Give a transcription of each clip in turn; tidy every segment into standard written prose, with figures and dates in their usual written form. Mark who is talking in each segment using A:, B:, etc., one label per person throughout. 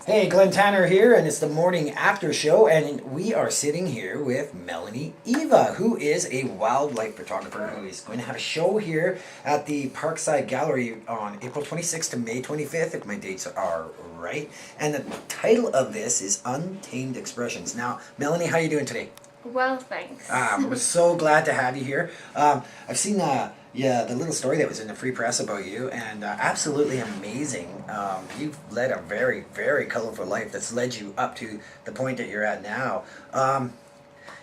A: Hey, Glen Tanner here, and it's the morning after show, and we are sitting here with Melonie Eva, who is a wildlife photographer who is going to have a show here at the Parkside Gallery on April 26th to May 25th, if my dates are right. And the title of this is Untamed Expressions. Now, Melonie, how are you doing today?
B: Well, thanks.
A: We're so glad to have you here. I've seen the little story that was in the Free Press about you, and absolutely amazing. You've led a very, very colorful life that's led you up to the point that you're at now.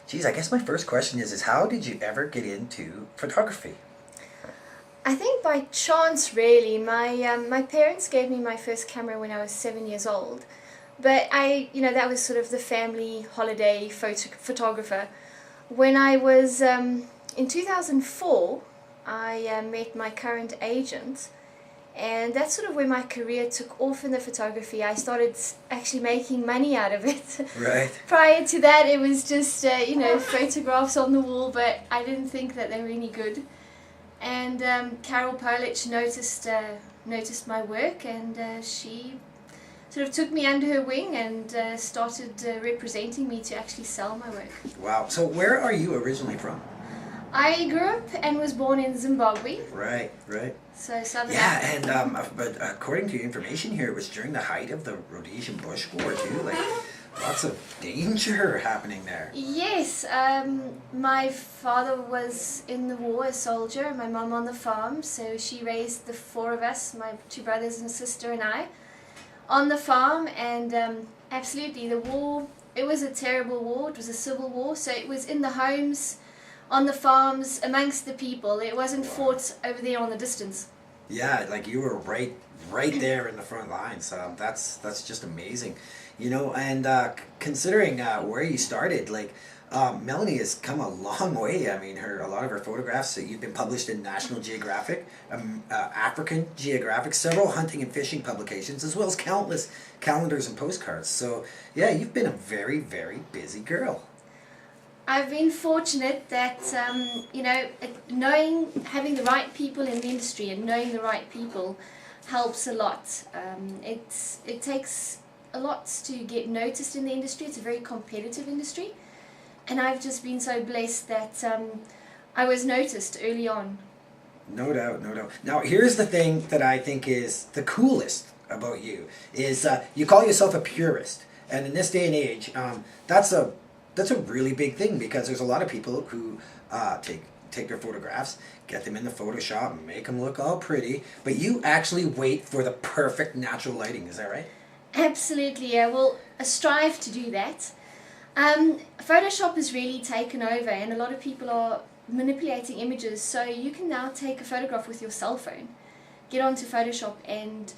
A: Geez, I guess my first question is how did you ever get into photography?
B: I think by chance, really. My parents gave me my first camera when I was 7 years old. But that was sort of the family holiday photographer. When I was, in 2004, I met my current agent, and that's sort of where my career took off in the photography. I started actually making money out of it.
A: Right.
B: Prior to that, it was just, photographs on the wall, but I didn't think that they were any good. And Carol Polich noticed my work, and she sort of took me under her wing and started representing me to actually sell my work.
A: Wow. So where are you originally from?
B: I grew up and was born in Zimbabwe.
A: Right.
B: So southern
A: Yeah,
B: Africa.
A: and but according to your information here, it was during the height of the Rhodesian Bush War too. Like lots of danger happening there.
B: Yes, my father was in the war, a soldier, my mum on the farm, so she raised the four of us, my two brothers and sister and I, on the farm. And absolutely, the war, it was a terrible war. It was a civil war, so it was in the homes, on the farms, amongst the people. It wasn't fought over there on the distance.
A: Yeah, like you were right there in the front lines. That's just amazing, And considering where you started, like Melonie has come a long way. I mean, a lot of her photographs that you've been published in National Geographic, African Geographic, several hunting and fishing publications, as well as countless calendars and postcards. So yeah, you've been a very, very busy girl.
B: I've been fortunate that, having the right people in the industry and knowing the right people helps a lot. It takes a lot to get noticed in the industry. It's a very competitive industry. And I've just been so blessed that I was noticed early on.
A: No doubt. Now, here's the thing that I think is the coolest about you, is you call yourself a purist. And in this day and age, that's a really big thing, because there's a lot of people who take their photographs, get them into Photoshop, make them look all pretty, but you actually wait for the perfect natural lighting. Is that right?
B: Absolutely, yeah. Well, I strive to do that. Photoshop has really taken over, and a lot of people are manipulating images, so you can now take a photograph with your cell phone, get onto Photoshop and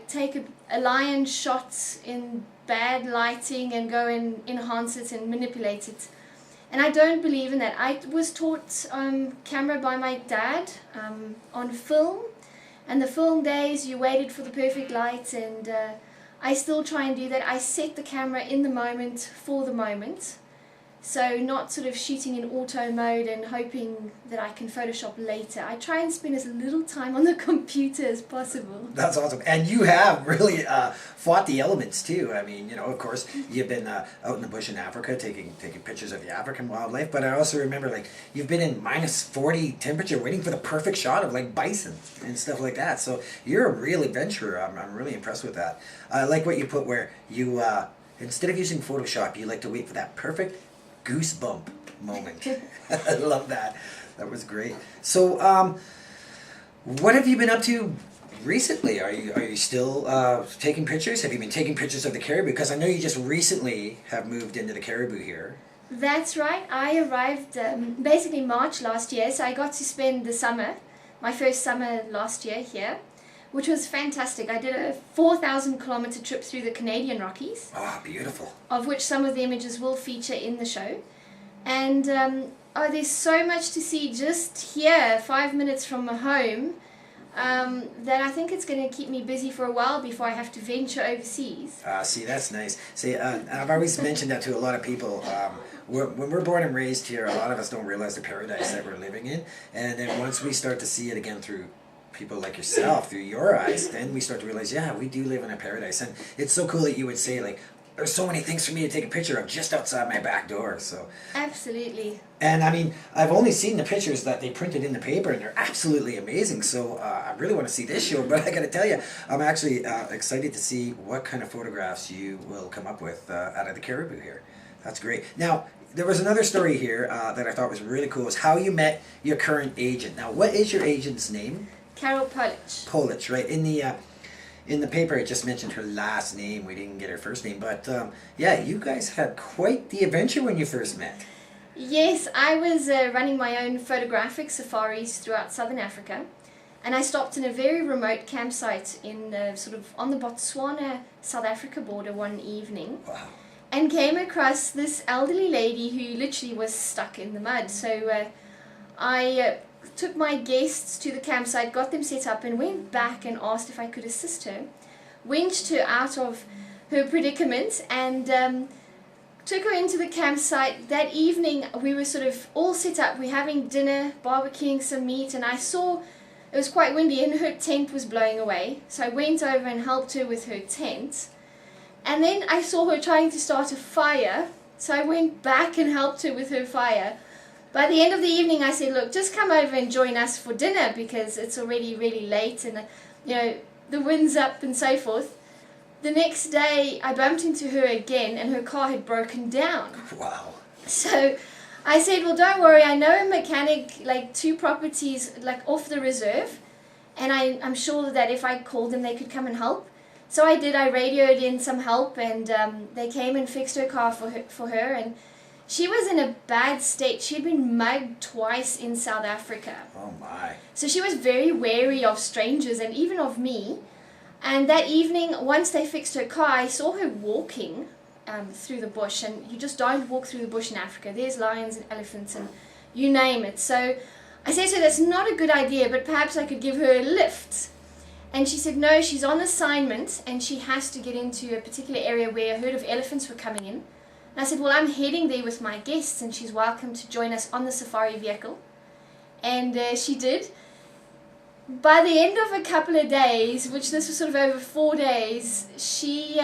B: take a lion shot in bad lighting and go and enhance it and manipulate it. And I don't believe in that. I was taught camera by my dad on film, and the film days you waited for the perfect light, and I still try and do that. I set the camera in the moment for the moment. So not sort of shooting in auto mode and hoping that I can Photoshop later. I try and spend as little time on the computer as possible.
A: That's awesome. And you have really fought the elements too. I mean, of course, you've been out in the bush in Africa taking pictures of the African wildlife. But I also remember, like, you've been in -40 temperature waiting for the perfect shot of, like, bison and stuff like that. So you're a real adventurer. I'm really impressed with that. I like what you put where you, instead of using Photoshop, you like to wait for that perfect goosebump moment. I love that. That was great. So, what have you been up to recently? Are you still taking pictures? Have you been taking pictures of the caribou? Because I know you just recently have moved into the caribou here.
B: That's right. I arrived basically March last year, so I got to spend the summer, my first summer last year here, which was fantastic. I did a 4,000 kilometer trip through the Canadian Rockies.
A: Oh, beautiful.
B: Of which some of the images will feature in the show. And there's so much to see just here, 5 minutes from my home, that I think it's going to keep me busy for a while before I have to venture overseas.
A: See, that's nice. See, I've always mentioned that to a lot of people. When we're born and raised here, a lot of us don't realize the paradise that we're living in. And then once we start to see it again through people like yourself through your eyes, then we start to realize, yeah, we do live in a paradise. And it's so cool that you would say, like, there's so many things for me to take a picture of just outside my back door. So
B: Absolutely.
A: and I mean, I've only seen the pictures that they printed in the paper, and they're absolutely amazing. So I really want to see this show. But I got to tell you, I'm actually excited to see what kind of photographs you will come up with out of the caribou here. That's great. Now, there was another story here that I thought was really cool. Is how you met your current agent. Now, what is your agent's name?
B: Carol Polich.
A: Polich, right? In the paper, it just mentioned her last name. We didn't get her first name, but yeah, you guys had quite the adventure when you first met.
B: Yes, I was running my own photographic safaris throughout southern Africa, and I stopped in a very remote campsite in sort of on the Botswana-South Africa border one evening.
A: Wow.
B: And came across this elderly lady who literally was stuck in the mud. So I took my guests to the campsite, got them set up, and went back and asked if I could assist her. Winched her out of her predicament and took her into the campsite. That evening we were sort of all set up. We're having dinner, barbecuing some meat, and I saw it was quite windy and her tent was blowing away. So I went over and helped her with her tent. And then I saw her trying to start a fire, so I went back and helped her with her fire. By the end of the evening, I said, look, just come over and join us for dinner because it's already really late and, you know, the wind's up and so forth. The next day, I bumped into her again and her car had broken down.
A: Wow.
B: So I said, well, don't worry, I know a mechanic, like 2 properties, like off the reserve, and I'm sure that if I called them, they could come and help. So I did. I radioed in some help, and they came and fixed her car for her. And she was in a bad state. She had been mugged twice in South Africa.
A: Oh my!
B: So she was very wary of strangers and even of me. And that evening, once they fixed her car, I saw her walking through the bush. And you just don't walk through the bush in Africa. There's lions and elephants and you name it. So I said to her, that's not a good idea, but perhaps I could give her a lift. And she said, no, she's on assignment and she has to get into a particular area where a herd of elephants were coming in. And I said, well, I'm heading there with my guests and she's welcome to join us on the safari vehicle. And she did. By the end of a couple of days, which this was sort of over 4 days, she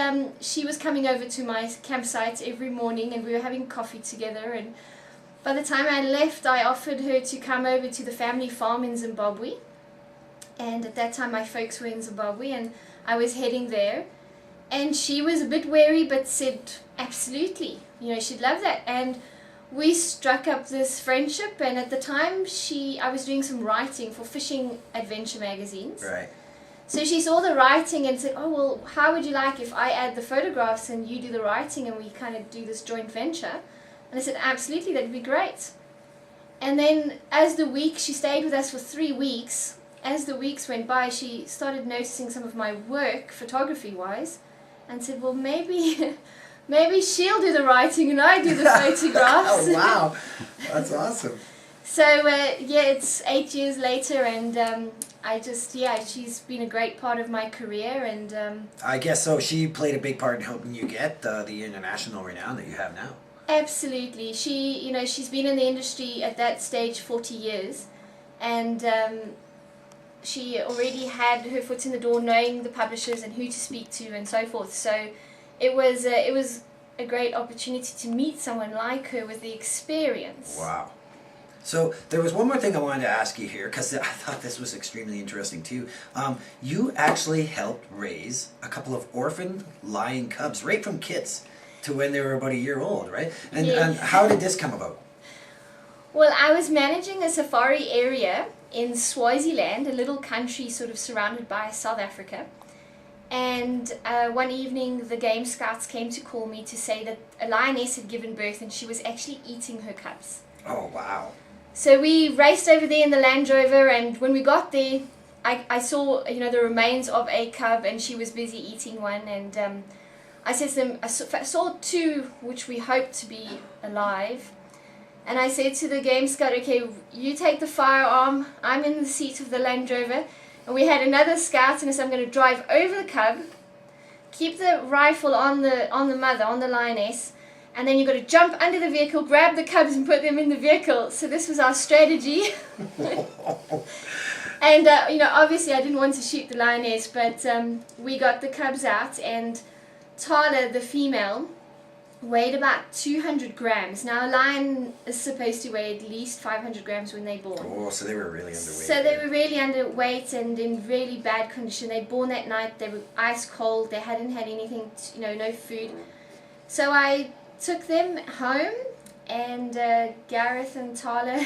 B: was coming over to my campsite every morning and we were having coffee together. And by the time I left, I offered her to come over to the family farm in Zimbabwe. And at that time my folks were in Zimbabwe and I was heading there. And she was a bit wary but said, absolutely, you know, she'd love that. And we struck up this friendship, and at the time I was doing some writing for fishing adventure magazines.
A: Right.
B: So she saw the writing and said, oh, well, how would you like if I add the photographs and you do the writing and we kind of do this joint venture? And I said, absolutely, that'd be great. And then she stayed with us for 3 weeks. As the weeks went by, she started noticing some of my work, photography-wise, and said, well, maybe she'll do the writing and I do the photographs.
A: Oh, wow. That's awesome.
B: So, it's 8 years later, and she's been a great part of my career. And
A: I guess so. She played a big part in helping you get the international renown that you have now.
B: Absolutely. She's been in the industry at that stage 40 years, and she already had her foot in the door, knowing the publishers and who to speak to and so forth. So it was a great opportunity to meet someone like her with the experience.
A: Wow. So there was one more thing I wanted to ask you here, because I thought this was extremely interesting too. You actually helped raise a couple of orphan lion cubs right from kits to when they were about a year old, right? And,
B: Yeah.
A: and how did this come about?
B: Well, I was managing a safari area in Swaziland, a little country sort of surrounded by South Africa. And one evening the game scouts came to call me to say that a lioness had given birth and she was actually eating her cubs.
A: Oh, wow.
B: So we raced over there in the Land Rover, and when we got there, I saw the remains of a cub and she was busy eating one. And I said to them, I saw 2 which we hoped to be alive. And I said to the game scout, okay, you take the firearm, I'm in the seat of the Land Rover. And we had another scout, and I said, I'm going to drive over the cub, keep the rifle on the mother, on the lioness, and then you've got to jump under the vehicle, grab the cubs and put them in the vehicle. So this was our strategy. And obviously I didn't want to shoot the lioness, but we got the cubs out, and Tala, the female, weighed about 200 grams. Now a lion is supposed to weigh at least 500 grams when they're born.
A: Oh, so they were really underweight.
B: So they were really underweight and in really bad condition. They born that night, they were ice cold, they hadn't had anything, no food. So I took them home, and Gareth and Tala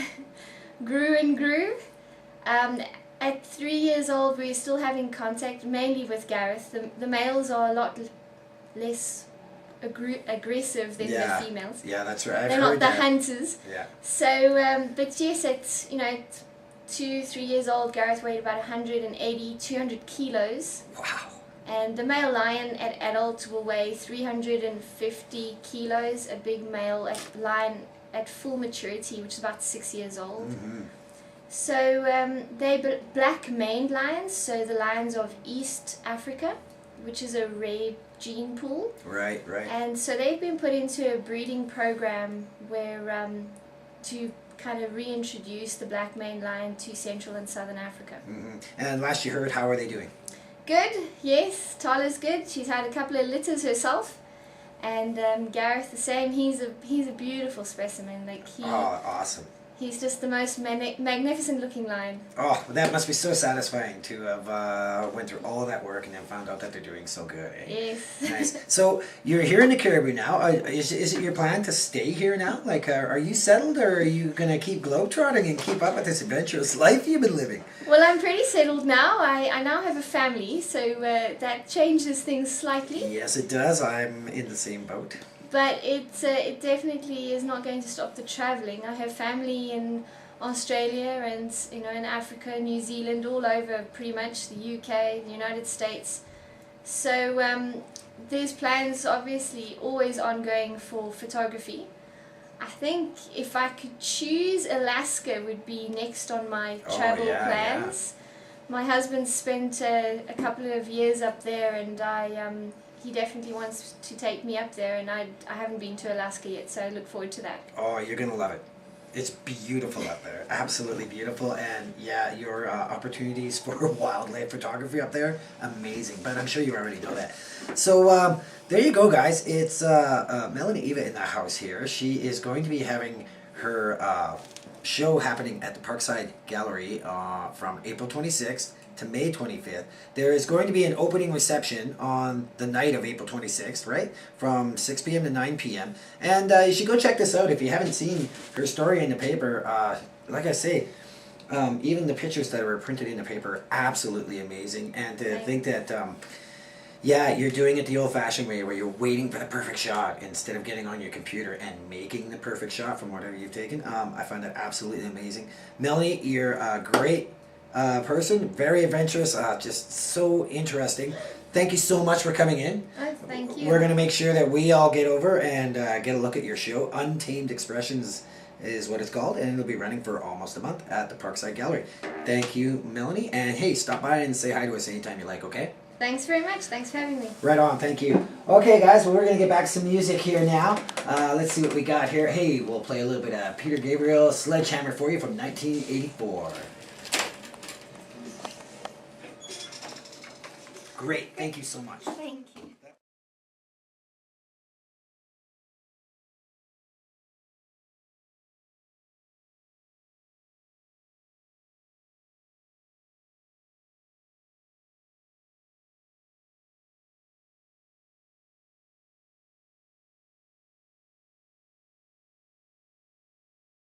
B: grew and grew. At 3 years old, we're still having contact, mainly with Gareth. The males are a lot less aggressive than the females.
A: Yeah, that's right.
B: They're not the hunters.
A: Yeah.
B: So, but yes, at 2-3 years old, Gareth weighed about 180, 200 kilos.
A: Wow.
B: And the male lion at adult will weigh 350 kilos. A big male lion at full maturity, which is about 6 years old.
A: Mm-hmm.
B: So they're black maned lions, so the lions of East Africa, which is a rare gene pool.
A: Right.
B: And so they've been put into a breeding program where to kind of reintroduce the black maned lion to Central and Southern Africa.
A: Mm-hmm. And last you heard, how are they doing?
B: Good, yes. Tala's good. She's had a couple of litters herself. And Gareth the same. He's a beautiful specimen.
A: Awesome.
B: He's just the most magnificent looking lion.
A: Oh, that must be so satisfying to have went through all that work and then found out that they're doing so good. Eh?
B: Yes.
A: Nice. So you're here in the Caribou now. Is it your plan to stay here now? Like, are you settled, or are you gonna keep globetrotting and keep up with this adventurous life you've been living?
B: Well, I'm pretty settled now. I now have a family, so that changes things slightly.
A: Yes, it does. I'm in the same boat.
B: But it definitely is not going to stop the travelling. I have family in Australia and in Africa, New Zealand, all over pretty much, the UK, the United States. So there's plans obviously always ongoing for photography. I think if I could choose, Alaska would be next on my travel plans. Yeah. My husband spent a couple of years up there, and he definitely wants to take me up there, and I haven't been to Alaska yet, so I look forward to that.
A: Oh, you're going to love it. It's beautiful up there. Absolutely beautiful. And yeah, your opportunities for wildlife photography up there, amazing. But I'm sure you already know that. So there you go, guys. It's Melonie Eva in the house here. She is going to be having her show happening at the Parkside Gallery from April 26th to May 25th. There is going to be an opening reception on the night of April 26th, right? From 6 p.m. to 9 p.m. And you should go check this out if you haven't seen her story in the paper. Like I say, even the pictures that were printed in the paper are absolutely amazing. And to think that, yeah, you're doing it the old-fashioned way, where you're waiting for the perfect shot instead of getting on your computer and making the perfect shot from whatever you've taken. I find that absolutely amazing. Melonie, you're a great person, very adventurous, just so interesting. Thank you so much for coming in.
B: Oh, thank you.
A: We're going to make sure that we all get over and get a look at your show. Untamed Expressions is what it's called, and it'll be running for almost a month at the Parkside Gallery. Thank you, Melonie, and hey, stop by and say hi to us anytime you like, okay?
B: Thanks very much. Thanks for having me.
A: Right on. Thank you. Okay, guys, well, we're going to get back to some music here now. Let's see what we got here. Hey, we'll play a little bit of Peter Gabriel, Sledgehammer for you from 1984. Great. Thank you so much.
B: Thank you.